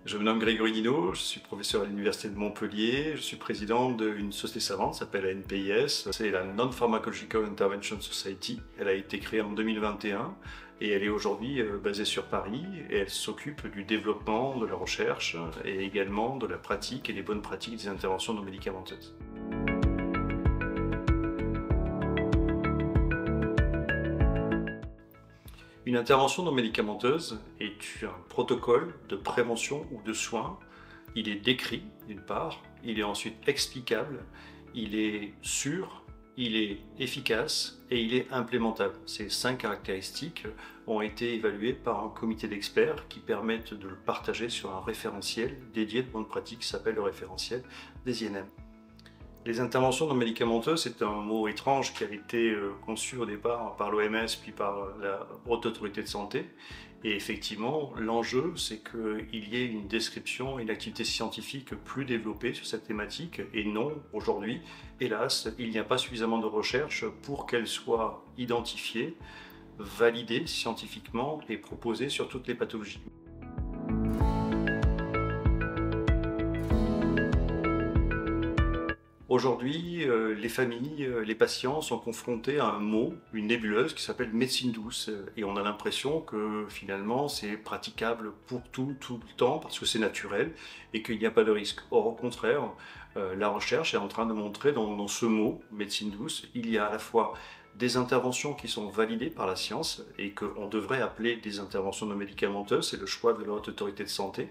Je me nomme Grégory Dino, je suis professeur à l'Université de Montpellier, je suis président d'une société savante qui s'appelle la NPIS. C'est la Non-Pharmacological Intervention Society. Elle a été créée en 2021 et elle est aujourd'hui basée sur Paris et elle s'occupe du développement de la recherche et également de la pratique et des bonnes pratiques des interventions non médicamenteuses. Une intervention non médicamenteuse est un protocole de prévention ou de soins. Il est décrit d'une part, il est ensuite explicable, il est sûr, il est efficace et il est implémentable. Ces 5 caractéristiques ont été évaluées par un comité d'experts qui permettent de le partager sur un référentiel dédié de bonnes pratiques qui s'appelle le référentiel des INM. Les interventions non médicamenteuses, c'est un mot étrange qui a été conçu au départ par l'OMS puis par la Haute Autorité de Santé. Et effectivement, l'enjeu, c'est qu'il y ait une description, une activité scientifique plus développée sur cette thématique. Et non, aujourd'hui, hélas, il n'y a pas suffisamment de recherche pour qu'elle soit identifiée, validée scientifiquement et proposée sur toutes les pathologies. Aujourd'hui, les familles, les patients sont confrontés à un mot, une nébuleuse qui s'appelle médecine douce. Et on a l'impression que finalement c'est praticable pour tout le temps parce que c'est naturel et qu'il n'y a pas de risque. Or, au contraire, la recherche est en train de montrer dans ce mot, médecine douce, il y a à la fois des interventions qui sont validées par la science et qu'on devrait appeler des interventions non médicamenteuses, c'est le choix de la Haute Autorité de Santé.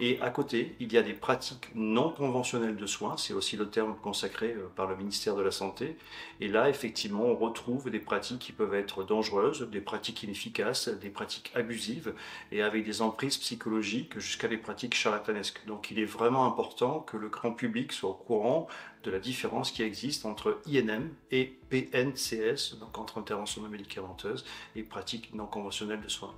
Et à côté, il y a des pratiques non conventionnelles de soins, c'est aussi le terme consacré par le ministère de la Santé. Et là, effectivement, on retrouve des pratiques qui peuvent être dangereuses, des pratiques inefficaces, des pratiques abusives et avec des emprises psychologiques jusqu'à des pratiques charlatanesques. Donc il est vraiment important que le grand public soit au courant de la différence qui existe entre INM et PNCS, donc entre interventions non médicamenteuses et pratiques non conventionnelles de soins.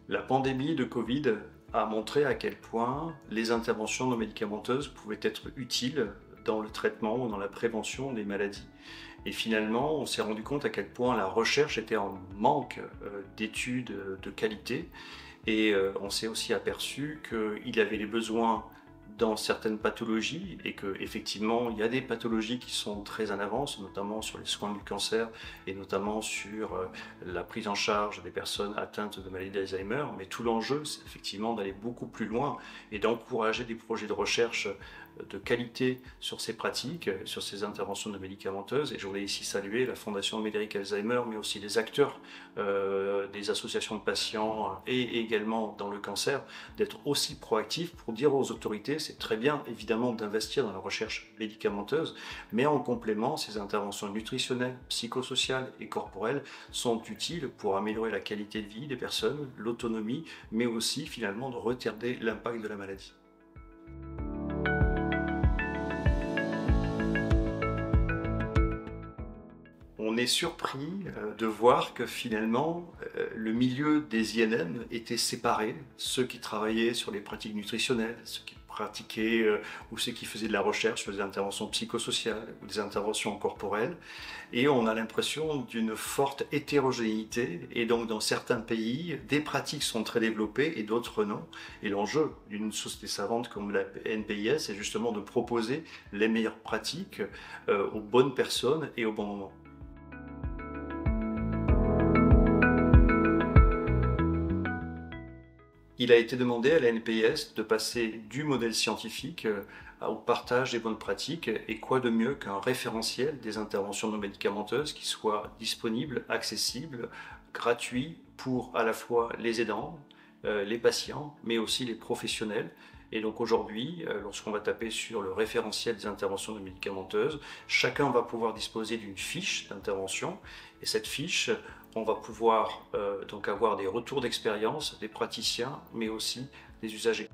La pandémie de Covid a montré à quel point les interventions non médicamenteuses pouvaient être utiles dans le traitement ou dans la prévention des maladies. Et finalement, on s'est rendu compte à quel point la recherche était en manque d'études de qualité. Et on s'est aussi aperçu qu'il y avait les besoins dans certaines pathologies et qu'effectivement il y a des pathologies qui sont très en avance, notamment sur les soins du cancer et notamment sur la prise en charge des personnes atteintes de maladie d'Alzheimer. Mais tout l'enjeu, c'est effectivement d'aller beaucoup plus loin et d'encourager des projets de recherche de qualité sur ces pratiques, sur ces interventions non médicamenteuses. Et je voulais ici saluer la Fondation Médéric Alzheimer, mais aussi les acteurs des associations de patients et également dans le cancer, d'être aussi proactifs pour dire aux autorités, c'est très bien évidemment d'investir dans la recherche médicamenteuse, mais en complément, ces interventions nutritionnelles, psychosociales et corporelles sont utiles pour améliorer la qualité de vie des personnes, l'autonomie, mais aussi finalement de retarder l'impact de la maladie. On est surpris de voir que finalement le milieu des INM était séparé, ceux qui travaillaient sur les pratiques nutritionnelles, ceux qui pratiquaient ou ceux qui faisaient de la recherche sur des interventions psychosociales ou des interventions corporelles. Et on a l'impression d'une forte hétérogénéité et donc dans certains pays, des pratiques sont très développées et d'autres non. Et l'enjeu d'une société savante comme la NPIS, c'est justement de proposer les meilleures pratiques aux bonnes personnes et au bon moment. Il a été demandé à la NPIS de passer du modèle scientifique au partage des bonnes pratiques, et quoi de mieux qu'un référentiel des interventions non médicamenteuses qui soit disponible, accessible, gratuit pour à la fois les aidants, les patients, mais aussi les professionnels. Et donc aujourd'hui, lorsqu'on va taper sur le référentiel des interventions non médicamenteuses, chacun va pouvoir disposer d'une fiche d'intervention, et cette fiche, on va pouvoir donc avoir des retours d'expérience des praticiens, mais aussi des usagers.